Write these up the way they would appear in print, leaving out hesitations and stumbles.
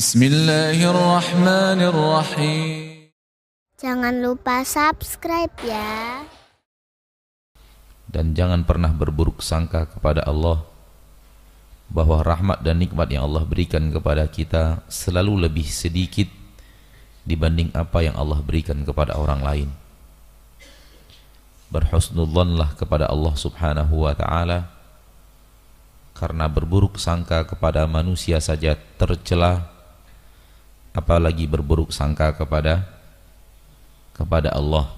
Bismillahirrahmanirrahim. Jangan lupa subscribe ya. Dan jangan pernah berburuk sangka kepada Allah bahwa rahmat dan nikmat yang Allah berikan kepada kita selalu lebih sedikit dibanding apa yang Allah berikan kepada orang lain. Berhusnudzanlah kepada Allah subhanahu wa ta'ala, karena berburuk sangka kepada manusia saja tercela, apalagi berburuk sangka kepada Allah.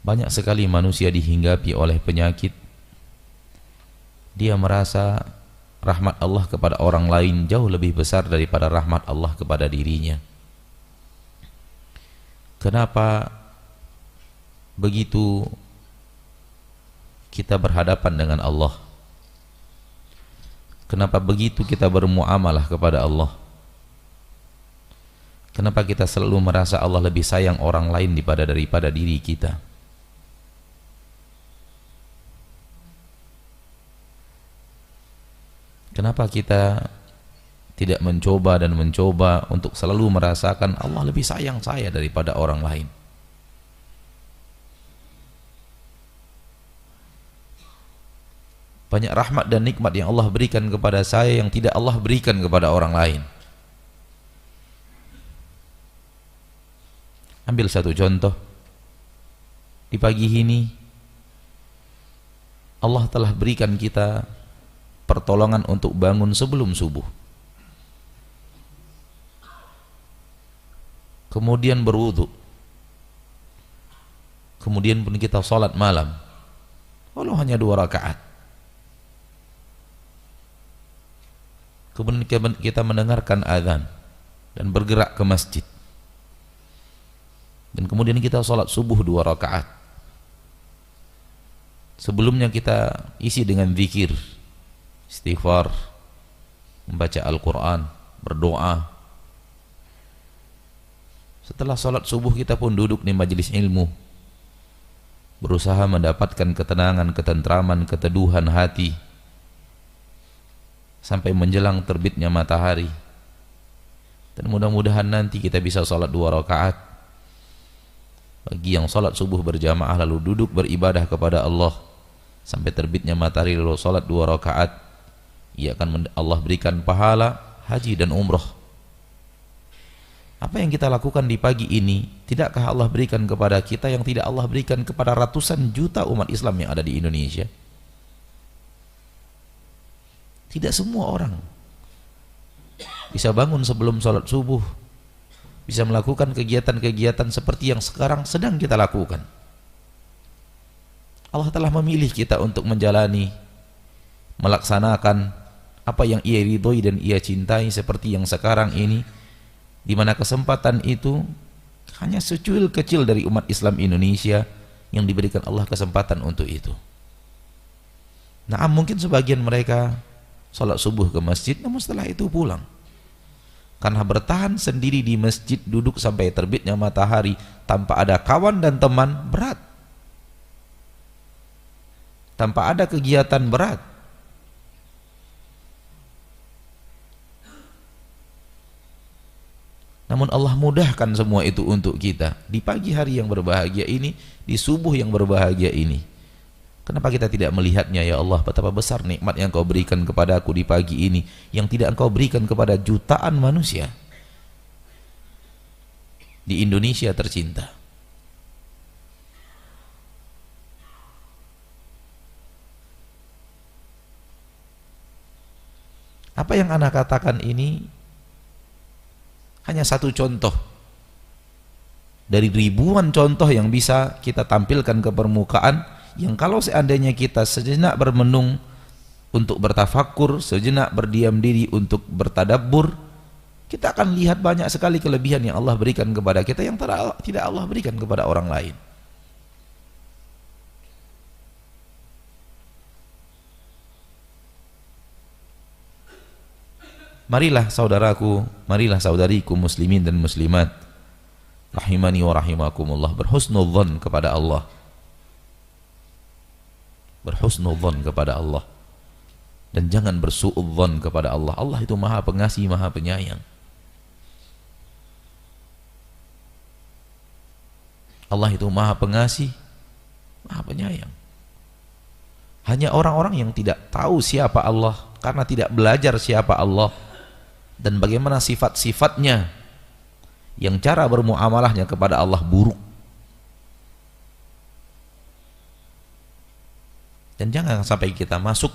Banyak sekali manusia dihinggapi oleh penyakit. Dia merasa rahmat Allah kepada orang lain jauh lebih besar daripada rahmat Allah kepada dirinya. Kenapa begitu kita berhadapan dengan Allah? Kenapa begitu kita bermuamalah kepada Allah? Kenapa kita selalu merasa Allah lebih sayang orang lain daripada diri kita? Kenapa kita tidak mencoba untuk selalu merasakan Allah lebih sayang saya daripada orang lain? Banyak rahmat dan nikmat yang Allah berikan kepada saya yang tidak Allah berikan kepada orang lain. Ambil satu contoh. Di pagi ini Allah telah berikan kita pertolongan untuk bangun sebelum subuh. Kemudian berwudu. Kemudian pun kita salat malam. Walau hanya 2 rakaat. Kemudian kita mendengarkan azan dan bergerak ke masjid. Dan kemudian kita salat subuh 2 rakaat. Sebelumnya kita isi dengan zikir, istighfar, membaca Al-Quran, berdoa. Setelah salat subuh kita pun duduk di majelis ilmu, berusaha mendapatkan ketenangan, ketentraman, keteduhan hati sampai menjelang terbitnya matahari. Dan mudah-mudahan nanti kita bisa salat 2 rakaat. Bagi yang salat subuh berjamaah lalu duduk beribadah kepada Allah sampai terbitnya matahari lalu salat 2 rakaat, Allah berikan pahala haji dan umroh. Apa yang kita lakukan di pagi ini, tidakkah Allah berikan kepada kita yang tidak Allah berikan kepada ratusan juta umat Islam yang ada di Indonesia? Tidak semua orang bisa bangun sebelum salat subuh, bisa melakukan kegiatan-kegiatan seperti yang sekarang sedang kita lakukan. Allah telah memilih kita untuk menjalani, melaksanakan apa yang Ia ridhoi dan Ia cintai seperti yang sekarang ini, di mana kesempatan itu hanya secuil kecil dari umat Islam Indonesia yang diberikan Allah kesempatan untuk itu. Nah, mungkin sebagian mereka salat subuh ke masjid, namun setelah itu pulang. Karena bertahan sendiri di masjid, duduk sampai terbitnya matahari tanpa ada kawan dan teman, berat. Tanpa ada kegiatan, berat. Namun Allah mudahkan semua itu untuk kita di pagi hari yang berbahagia ini, di subuh yang berbahagia ini. Kenapa kita tidak melihatnya? Ya Allah, betapa besar nikmat yang Kau berikan kepada aku di pagi ini yang tidak Engkau berikan kepada jutaan manusia di Indonesia tercinta. Apa yang Anda katakan ini hanya satu contoh dari ribuan contoh yang bisa kita tampilkan ke permukaan, yang kalau seandainya kita sejenak bermenung untuk bertafakur, sejenak berdiam diri untuk bertadabbur, kita akan lihat banyak sekali kelebihan yang Allah berikan kepada kita yang tidak Allah berikan kepada orang lain. Marilah saudaraku, marilah saudariku muslimin dan muslimat, rahimani wa rahimakumullah, berhusnudzan kepada Allah. Berhusnudzan kepada Allah. Dan jangan bersuudzon kepada Allah. Allah itu maha pengasih, maha penyayang. Allah itu maha pengasih, maha penyayang. Hanya orang-orang yang tidak tahu siapa Allah, karena tidak belajar siapa Allah dan bagaimana sifat-sifatnya, yang cara bermuamalahnya kepada Allah buruk. Dan jangan sampai kita masuk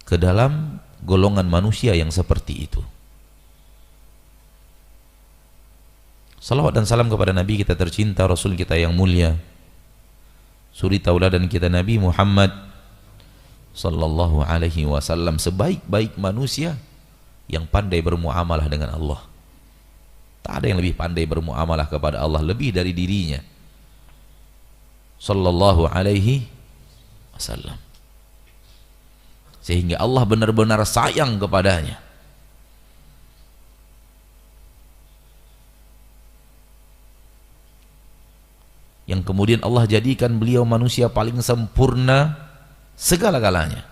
ke dalam golongan manusia yang seperti itu. Salawat dan salam kepada Nabi kita tercinta, Rasul kita yang mulia, suri tauladan kita Nabi Muhammad sallallahu alaihi wasallam, sebaik-baik manusia yang pandai bermuamalah dengan Allah. Tak ada yang lebih pandai bermuamalah kepada Allah lebih dari dirinya sallallahu alaihi wasallam, sehingga Allah benar-benar sayang kepadanya. Yang kemudian Allah jadikan beliau manusia paling sempurna segala-galanya,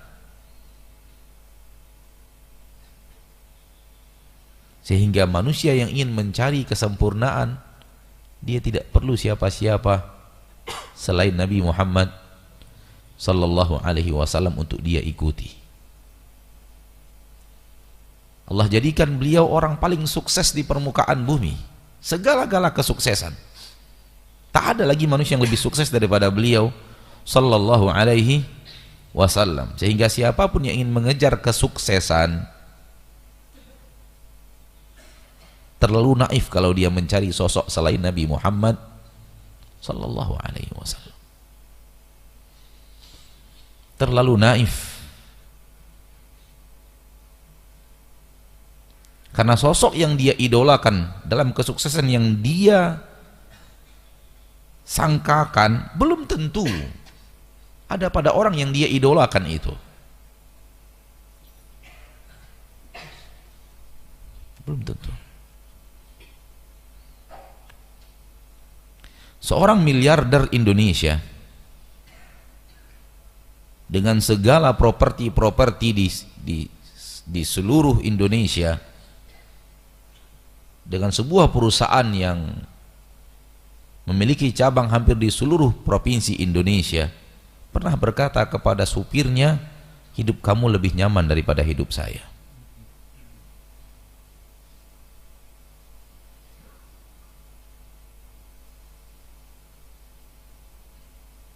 sehingga manusia yang ingin mencari kesempurnaan, dia tidak perlu siapa-siapa selain Nabi Muhammad sallallahu alaihi wasallam untuk dia ikuti. Allah jadikan beliau orang paling sukses di permukaan bumi, segala-gala kesuksesan. Tak ada lagi manusia yang lebih sukses daripada beliau sallallahu alaihi wasallam, sehingga siapapun yang ingin mengejar kesuksesan terlalu naif kalau dia mencari sosok selain Nabi Muhammad sallallahu alaihi wasallam. Terlalu naif. Karena sosok yang dia idolakan dalam kesuksesan yang dia sangkakan belum tentu ada pada orang yang dia idolakan itu. Belum tentu. Seorang miliarder Indonesia dengan segala properti-properti di seluruh Indonesia, dengan sebuah perusahaan yang memiliki cabang hampir di seluruh provinsi Indonesia, pernah berkata kepada supirnya, hidup kamu lebih nyaman daripada hidup saya.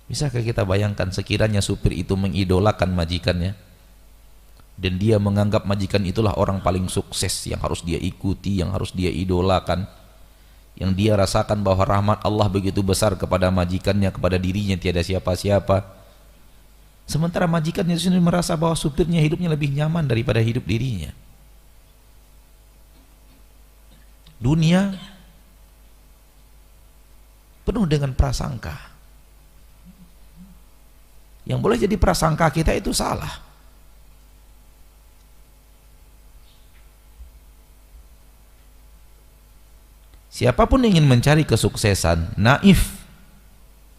Bisakah kita bayangkan sekiranya supir itu mengidolakan majikannya dan dia menganggap majikan itulah orang paling sukses yang harus dia ikuti, yang harus dia idolakan, yang dia rasakan bahwa rahmat Allah begitu besar kepada majikannya, kepada dirinya tiada siapa-siapa. Sementara majikannya sendiri merasa bahwa supirnya hidupnya lebih nyaman daripada hidup dirinya. Dunia penuh dengan prasangka. Yang boleh jadi prasangka kita itu salah. Siapapun yang ingin mencari kesuksesan, naif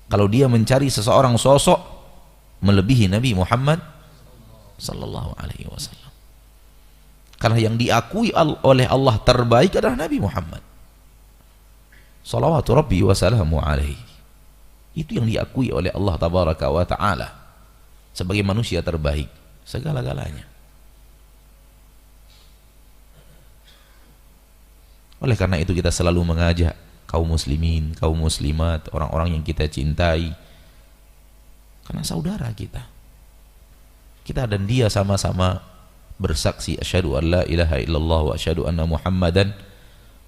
kalau dia mencari seseorang sosok melebihi Nabi Muhammad sallallahu alaihi wasallam. Karena yang diakui oleh Allah terbaik adalah Nabi Muhammad salawatu rabbi wa salamu alaihi. Itu yang diakui oleh Allah tabaraka wa ta'ala sebagai manusia terbaik segala-galanya. Oleh karena itu kita selalu mengajak kaum muslimin, kaum muslimat, orang-orang yang kita cintai, karena saudara kita. Kita dan dia sama-sama bersaksi asyhadu an la ilaha illallah wa asyhadu anna Muhammadan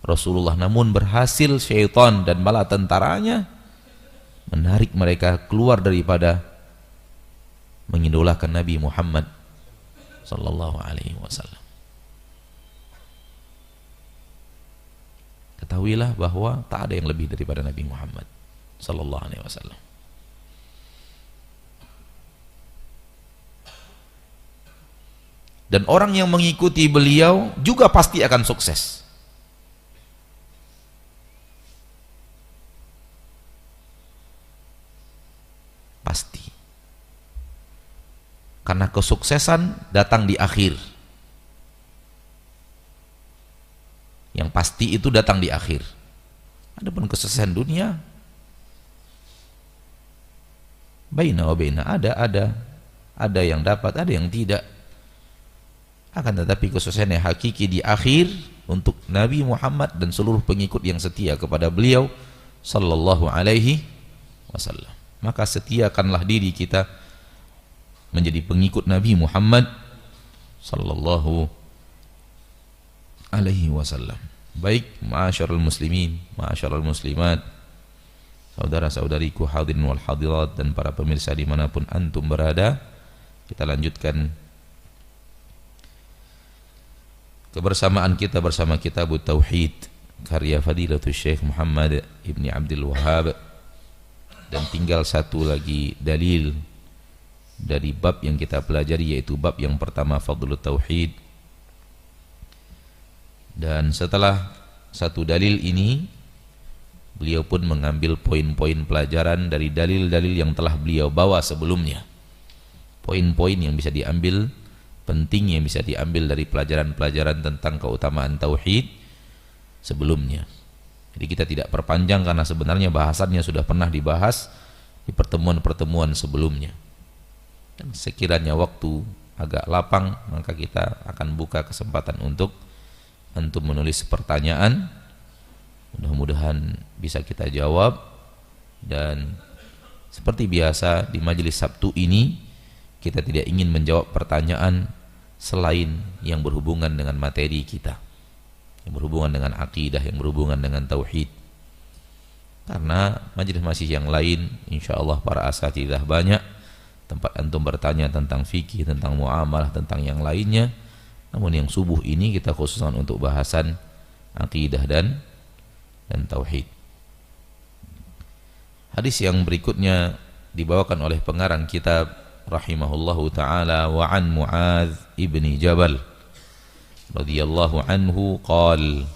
Rasulullah, namun berhasil syaitan dan bala tentaranya menarik mereka keluar daripada mengidolakan Nabi Muhammad sallallahu alaihi wasallam. Ketahuilah bahwa tak ada yang lebih daripada Nabi Muhammad sallallahu alaihi wasallam. Dan orang yang mengikuti beliau juga pasti akan sukses. Pasti. Karena kesuksesan datang di akhir. Yang pasti itu datang di akhir. Adapun kesuksesan dunia, baina wa baina, ada yang dapat, ada yang tidak. Akan tetapi kesuksesan yang hakiki di akhir untuk Nabi Muhammad dan seluruh pengikut yang setia kepada beliau sallallahu alaihi wasallam. Maka setiakanlah diri kita menjadi pengikut Nabi Muhammad sallallahu alaihi wasallam. Baik, ma'asyiral muslimin, ma'asyiral muslimat, saudara-saudariku hadirin wal hadirat dan para pemirsa dimanapun antum berada, kita lanjutkan kebersamaan kita bersama kitab Tauhid karya Fadilatul Syekh Muhammad Ibni Abdul Wahhab, dan tinggal satu lagi dalil dari bab yang kita pelajari, yaitu bab yang pertama, Fadlul Tauhid. Dan setelah satu dalil ini, beliau pun mengambil poin-poin pelajaran dari dalil-dalil yang telah beliau bawa sebelumnya. Poin-poin yang bisa diambil, penting yang bisa diambil dari pelajaran-pelajaran tentang keutamaan tauhid sebelumnya. Jadi kita tidak perpanjang karena sebenarnya bahasannya sudah pernah dibahas di pertemuan-pertemuan sebelumnya. Dan sekiranya waktu agak lapang, maka kita akan buka kesempatan untuk antum menulis pertanyaan. Mudah-mudahan bisa kita jawab. Dan seperti biasa di majelis Sabtu ini, kita tidak ingin menjawab pertanyaan selain yang berhubungan dengan materi kita, yang berhubungan dengan akidah, yang berhubungan dengan tauhid. Karena majelis yang lain, insyaallah para asatidzah banyak, tempat antum bertanya tentang fikih, tentang muamalah, tentang yang lainnya. Namun yang subuh ini kita khususkan untuk bahasan akidah dan tauhid. Hadis yang berikutnya dibawakan oleh pengarang kitab rahimahullahu taala, wa an Muadz ibni Jabal radhiyallahu anhu qala,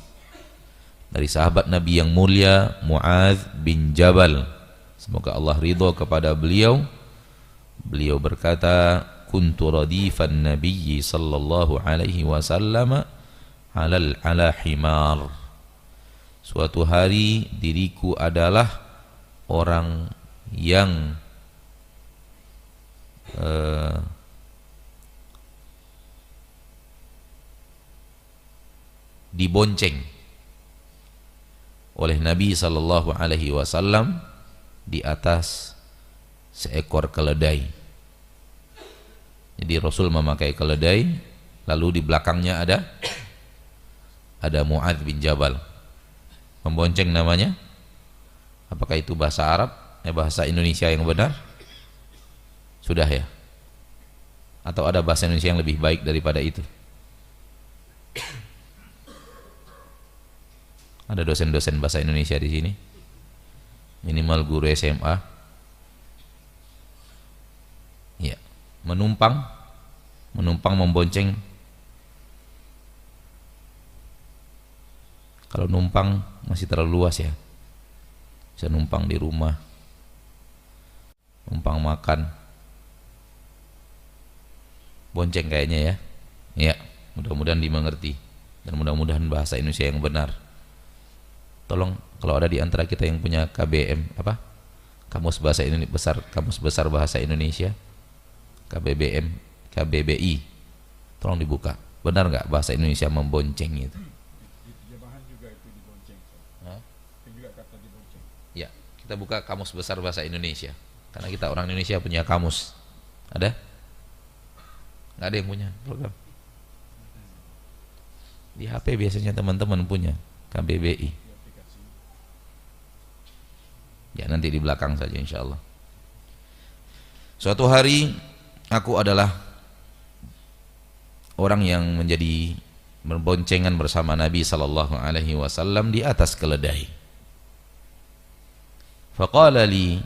dari sahabat Nabi yang mulia Muadz bin Jabal, semoga Allah ridha kepada beliau, beliau berkata, kuntu radifan nabiyyi sallallahu alaihi wasallam ala himar. Suatu hari diriku adalah orang yang dibonceng oleh Nabi sallallahu alaihi wasallam di atas seekor keledai. Jadi Rasul memakai keledai, lalu di belakangnya ada Muadz bin Jabal membonceng namanya. Apakah itu bahasa Arab? Bahasa Indonesia yang benar? Sudah ya? Atau ada bahasa Indonesia yang lebih baik daripada itu? Ada dosen-dosen bahasa Indonesia di sini? Minimal guru SMA. Ya, menumpang membonceng. Kalau numpang masih terlalu luas ya. Bisa numpang di rumah, numpang makan, bonceng kayaknya ya. Ya, mudah-mudahan dimengerti dan mudah-mudahan bahasa Indonesia yang benar. Tolong kalau ada di antara kita yang punya KBM Kamus Bahasa Indonesia Kamus Besar Bahasa Indonesia, KBBI, tolong dibuka. Benar nggak bahasa Indonesia membonceng itu? Ya, kita buka Kamus Besar Bahasa Indonesia karena kita orang Indonesia punya kamus. Ada? Nggak ada yang punya program? Di HP biasanya teman-teman punya KBBI. Ya, nanti di belakang saja insyaallah. Suatu hari aku adalah orang yang menjadi berboncengan bersama Nabi sallallahu alaihi wasallam di atas keledai. Faqala li,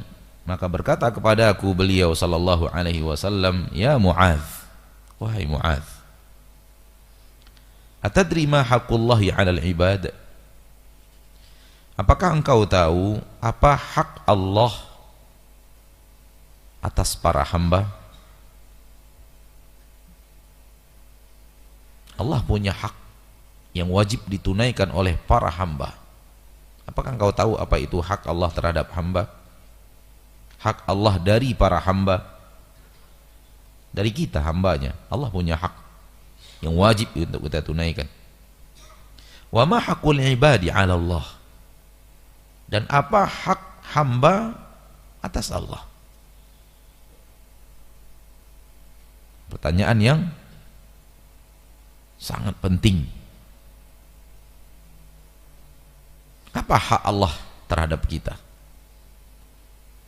maka berkata kepada aku beliau sallallahu alaihi wasallam, ya Muadz, wahai Muadz, atadri ma haqqullahi 'alal ibad? Apakah engkau tahu apa hak Allah atas para hamba? Allah punya hak yang wajib ditunaikan oleh para hamba. Apakah engkau tahu apa itu hak Allah terhadap hamba? Hak Allah dari para hamba, dari kita hambanya. Allah punya hak yang wajib untuk kita tunaikan. Wa ma haqqul ibadi 'ala Allah. Dan apa hak hamba atas Allah? Pertanyaan yang sangat penting. Apa hak Allah terhadap kita,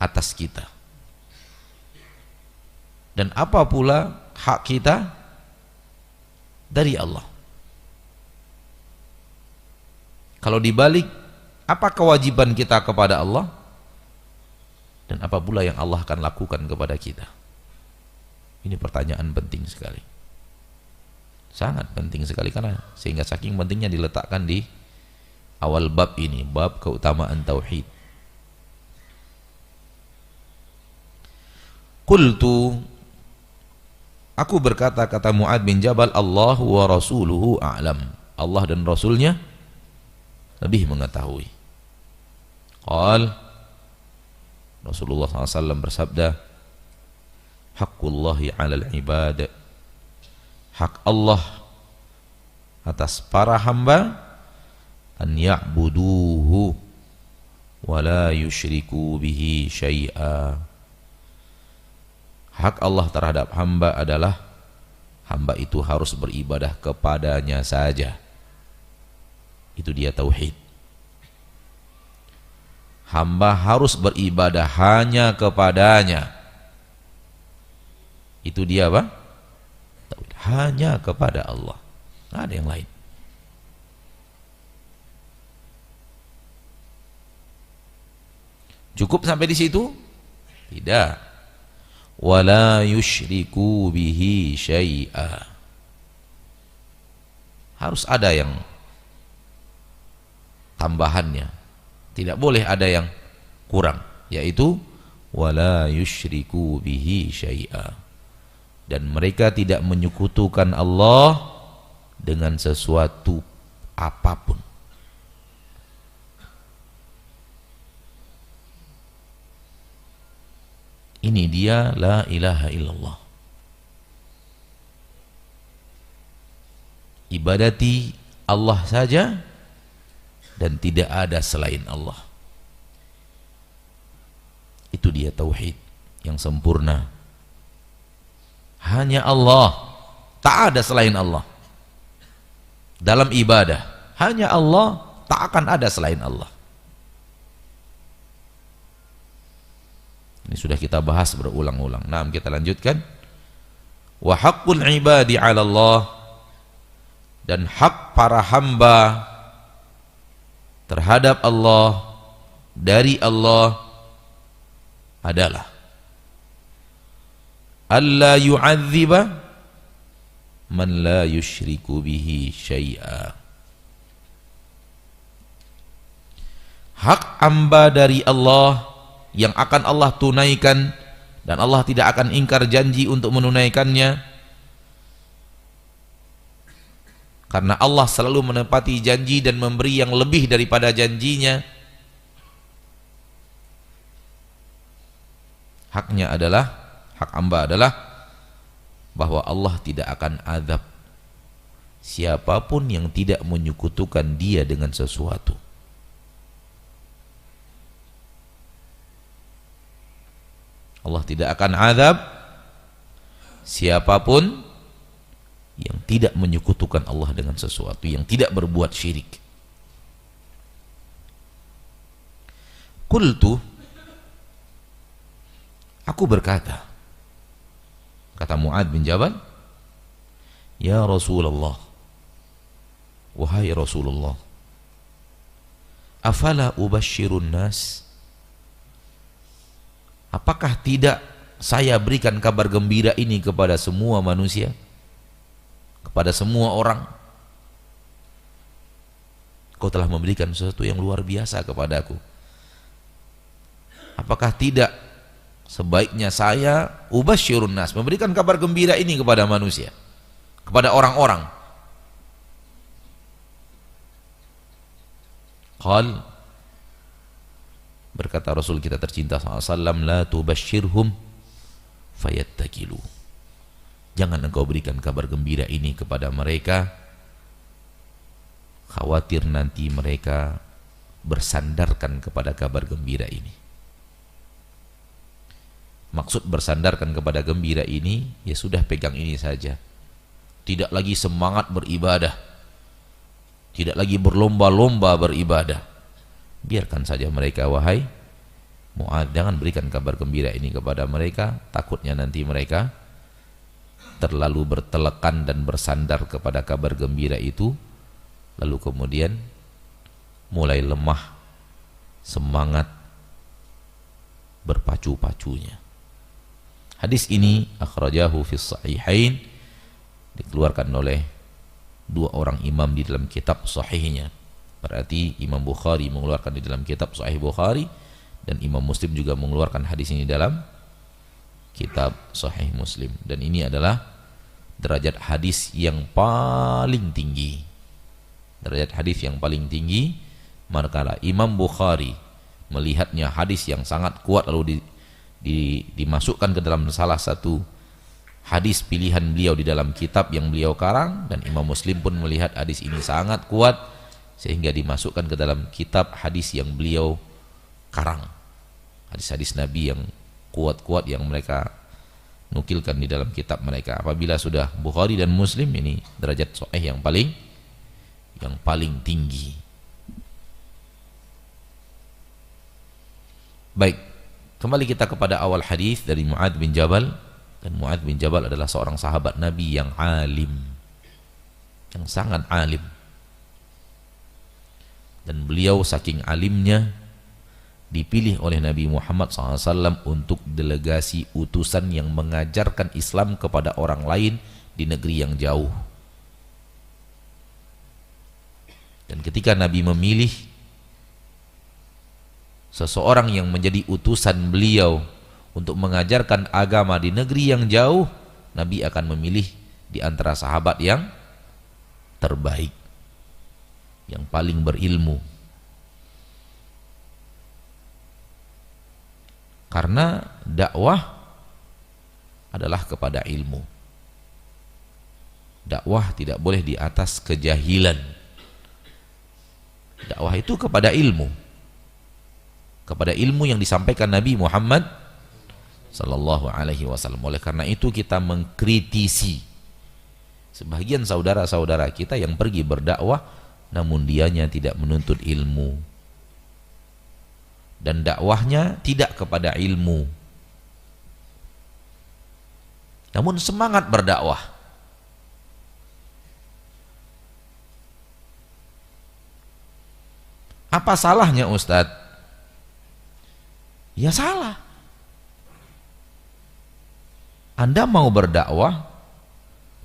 atas kita? Dan apa pula hak kita dari Allah? Kalau dibalik, apa kewajiban kita kepada Allah? Dan apa pula yang Allah akan lakukan kepada kita? Ini pertanyaan penting sekali. Sangat penting sekali, karena sehingga saking pentingnya diletakkan di awal bab ini, bab keutamaan tauhid. Qultu, aku berkata, kata Mu'adz bin Jabal, Allah wa rasuluhu a'lam. Allah dan Rasulnya lebih mengetahui. Qal, Rasulullah SAW bersabda, haqqullahi 'alal ibad. Hak Allah atas para hamba, an ya'buduhu wa la yusyriku bihi syai'a. Hak Allah terhadap hamba adalah hamba itu harus beribadah kepadanya saja. Itu dia tauhid. Hamba harus beribadah hanya kepadanya. Itu dia apa? Tauhid. Hanya kepada Allah, nggak ada yang lain. Cukup sampai di situ? Tidak. Wala yusyriku bihi syai'a. Harus ada yang tambahannya. Tidak boleh ada yang kurang, yaitu wala yusyriku bihi syai'a. Dan mereka tidak menyekutukan Allah dengan sesuatu apapun. Ini dia la ilaha illallah. Ibadati Allah saja dan tidak ada selain Allah. Itu dia tauhid yang sempurna. Hanya Allah, tak ada selain Allah. Dalam ibadah, hanya Allah, tak akan ada selain Allah. Ini sudah kita bahas berulang-ulang. Nah, kita lanjutkan. Wa haqqul ibadi 'ala Allah. Dan hak para hamba terhadap Allah, dari Allah adalah alla yu'adziba man la yusyriku bihi syai'a. Hak hamba dari Allah yang akan Allah tunaikan, dan Allah tidak akan ingkar janji untuk menunaikannya, karena Allah selalu menepati janji dan memberi yang lebih daripada janjinya. Haknya adalah, hak hamba adalah bahwa Allah tidak akan azab siapapun yang tidak menyekutukan Dia dengan sesuatu. Allah tidak akan azab siapapun yang tidak menyekutukan Allah dengan sesuatu, yang tidak berbuat syirik. Qultu, aku berkata, kata Mu'adz bin Jabal, ya Rasulullah, wahai Rasulullah, afala ubashirun nas, apakah tidak saya berikan kabar gembira ini kepada semua manusia, kepada semua orang? Kau telah memberikan sesuatu yang luar biasa kepadaku. Apakah tidak sebaiknya saya ubasyirun nas, memberikan kabar gembira ini kepada manusia, kepada orang-orang? qal, berkata Rasul kita tercinta SAW, la tubashshirhum fayattakilu. Jangan engkau berikan kabar gembira ini kepada mereka, khawatir nanti mereka bersandarkan kepada kabar gembira ini. Maksud bersandarkan kepada gembira ini, ya sudah pegang ini saja. Tidak lagi semangat beribadah, tidak lagi berlomba-lomba beribadah. Biarkan saja mereka, wahai Mu'adz, jangan berikan kabar gembira ini kepada mereka, takutnya nanti mereka terlalu bertelekan dan bersandar kepada kabar gembira itu, lalu kemudian mulai lemah semangat berpacu-pacunya. Hadis ini akhrajahu fis sahihain, dikeluarkan oleh dua orang imam di dalam kitab sahihnya. Berarti Imam Bukhari mengeluarkan di dalam kitab Sahih Bukhari, dan Imam Muslim juga mengeluarkan hadis ini dalam kitab Sahih Muslim. Dan ini adalah derajat hadis yang paling tinggi. Derajat hadis yang paling tinggi, manakala Imam Bukhari melihatnya hadis yang sangat kuat lalu dimasukkan ke dalam salah satu hadis pilihan beliau di dalam kitab yang beliau karang, dan Imam Muslim pun melihat hadis ini sangat kuat sehingga dimasukkan ke dalam kitab hadis yang beliau karang. Hadis-hadis Nabi yang kuat-kuat yang mereka nukilkan di dalam kitab mereka. Apabila sudah Bukhari dan Muslim, ini derajat sahih yang paling tinggi. Baik, kembali kita kepada awal hadis dari Mu'adz bin Jabal. Dan Mu'adz bin Jabal adalah seorang sahabat Nabi yang alim, yang sangat alim. Dan beliau saking alimnya dipilih oleh Nabi Muhammad SAW untuk delegasi utusan yang mengajarkan Islam kepada orang lain di negeri yang jauh. Dan ketika Nabi memilih seseorang yang menjadi utusan beliau untuk mengajarkan agama di negeri yang jauh, Nabi akan memilih di antara sahabat yang terbaik, yang paling berilmu. Karena dakwah adalah kepada ilmu. Dakwah tidak boleh di atas kejahilan. Dakwah itu kepada ilmu, kepada ilmu yang disampaikan Nabi Muhammad sallallahu alaihi wasallam. Oleh karena itu kita mengkritisi sebagian saudara-saudara kita yang pergi berdakwah namun dianya tidak menuntut ilmu, dan dakwahnya tidak kepada ilmu, namun semangat berdakwah. Apa salahnya Ustadz? Ya salah. Anda mau berdakwah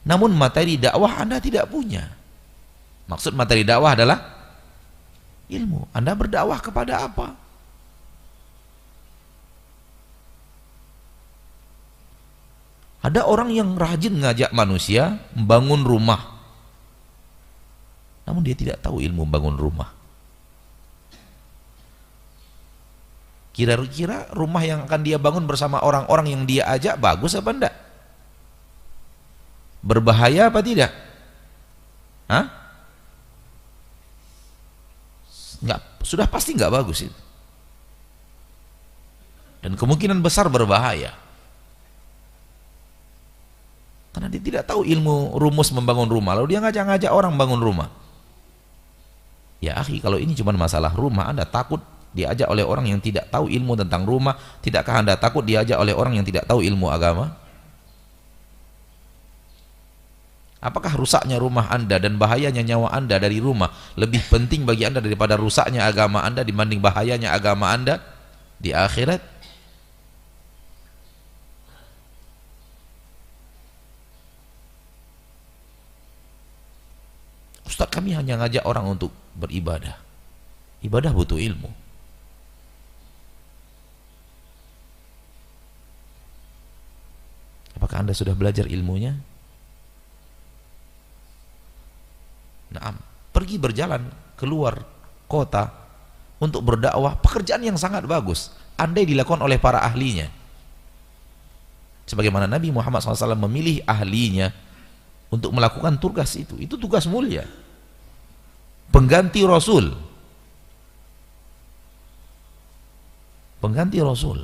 namun materi dakwah Anda tidak punya. Maksud materi dakwah adalah ilmu. Anda berdakwah kepada apa? Ada orang yang rajin ngajak manusia membangun rumah, namun dia tidak tahu ilmu membangun rumah. Kira-kira rumah yang akan dia bangun bersama orang-orang yang dia ajak bagus apa enggak? Berbahaya apa tidak? Hah? Enggak, sudah pasti enggak bagus itu. Dan kemungkinan besar berbahaya. Karena dia tidak tahu ilmu rumus membangun rumah, lalu dia ngajak-ngajak orang bangun rumah. Ya akhi, kalau ini cuma masalah rumah, Anda takut diajak oleh orang yang tidak tahu ilmu tentang rumah? Tidakkah Anda takut diajak oleh orang yang tidak tahu ilmu agama? Apakah rusaknya rumah Anda dan bahayanya nyawa Anda dari rumah lebih penting bagi Anda daripada rusaknya agama Anda dibanding bahayanya agama Anda di akhirat? Ustaz, kami hanya ngajak orang untuk beribadah. Ibadah butuh ilmu. Apakah Anda sudah belajar ilmunya? Nah, pergi berjalan keluar kota untuk berdakwah, pekerjaan yang sangat bagus andai dilakukan oleh para ahlinya. Sebagaimana Nabi Muhammad SAW memilih ahlinya untuk melakukan tugas itu tugas mulia. Pengganti Rasul. Pengganti Rasul.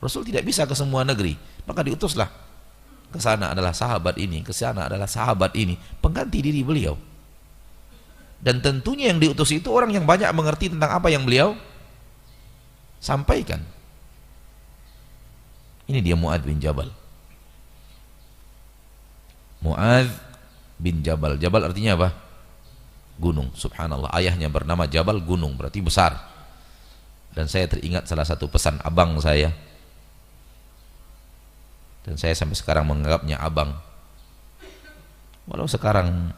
Rasul tidak bisa ke semua negeri, maka diutuslah ke sana adalah sahabat ini, ke sana adalah sahabat ini, pengganti diri beliau. Dan tentunya yang diutus itu orang yang banyak mengerti tentang apa yang beliau sampaikan. Ini dia Mu'adz bin Jabal. Mu'adz bin Jabal. Jabal artinya apa? Gunung. Subhanallah, ayahnya bernama Jabal, gunung, berarti besar. Dan saya teringat salah satu pesan abang saya, dan saya sampai sekarang menganggapnya abang. Walau sekarang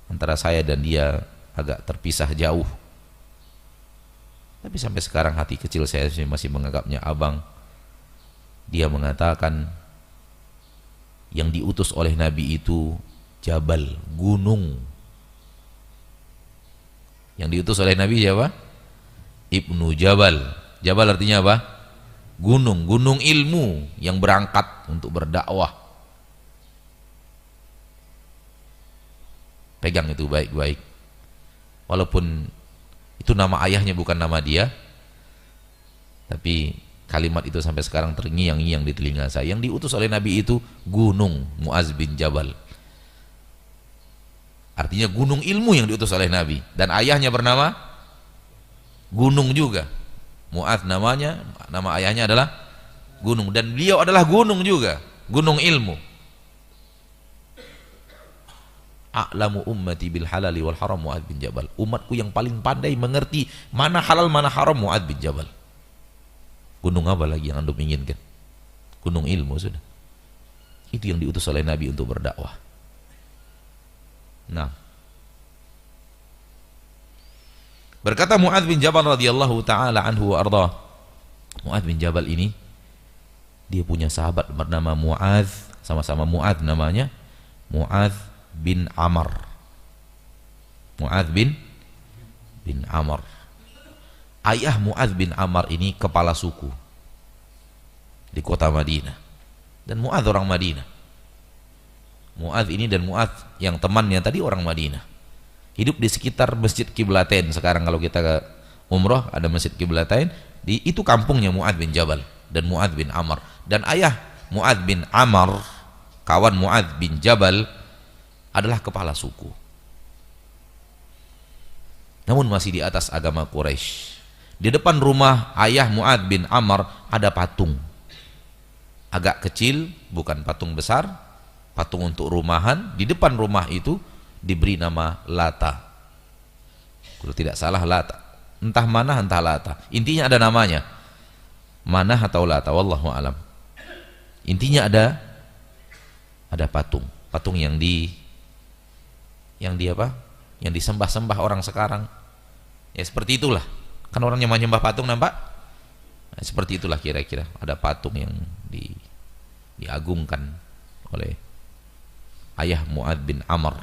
antara saya dan dia agak terpisah jauh, tapi sampai sekarang hati kecil saya masih menganggapnya abang. Dia mengatakan yang diutus oleh Nabi itu Jabal, gunung. Yang diutus oleh Nabi siapa? Ibnu Jabal. Jabal artinya apa? Gunung, gunung ilmu yang berangkat untuk berdakwah. Pegang itu baik-baik. Walaupun itu nama ayahnya bukan nama dia, tapi kalimat itu sampai sekarang terngiang-ngiang di telinga saya. Yang diutus oleh Nabi itu gunung, Mu'adz bin Jabal. Artinya gunung ilmu yang diutus oleh Nabi. Dan ayahnya bernama gunung juga. Mu'adz namanya, nama ayahnya adalah gunung. Dan beliau adalah gunung juga, gunung ilmu. A'lamu ummati bil halali wal haram Mu'adz bin Jabal. Umatku yang paling pandai mengerti mana halal mana haram Mu'adz bin Jabal. Gunung apa lagi yang antum inginkan? Gunung ilmu sudah. Itu yang diutus oleh Nabi untuk berdakwah. Nah, berkata Mu'adz bin Jabal radhiyallahu taala anhu wa arda. Mu'adz bin Jabal ini dia punya sahabat bernama Mu'adz, sama-sama Mu'adz namanya, Mu'adz bin Amr. Mu'adz bin Amr. Ayah Mu'adz bin Amr ini kepala suku di kota Madinah. Dan Mu'adz orang Madinah. Mu'adz ini dan Mu'adz yang temannya tadi orang Madinah. Hidup di sekitar Masjid Qiblatain. Sekarang kalau kita ke umroh ada Masjid Qiblatain, itu kampungnya Mu'adz bin Jabal dan Mu'adz bin Amr. Dan ayah Mu'adz bin Amr, kawan Mu'adz bin Jabal, adalah kepala suku. Namun masih di atas agama Quraisy. Di depan rumah ayah Mu'adz bin Amr ada patung. Agak kecil, bukan patung besar, patung untuk rumahan. Di depan rumah itu diberi nama Lata. Kalau tidak salah Lata. Entah Manah entah Lata. Intinya ada namanya. Manah atau Lata, wallahu alam. Intinya ada patung. Patung yang disembah-sembah orang sekarang. Ya seperti itulah. Kan orang yang menyembah patung, nampak? Nah, seperti itulah kira-kira. Ada patung yang diagungkan oleh ayah Mu'adz bin Amr.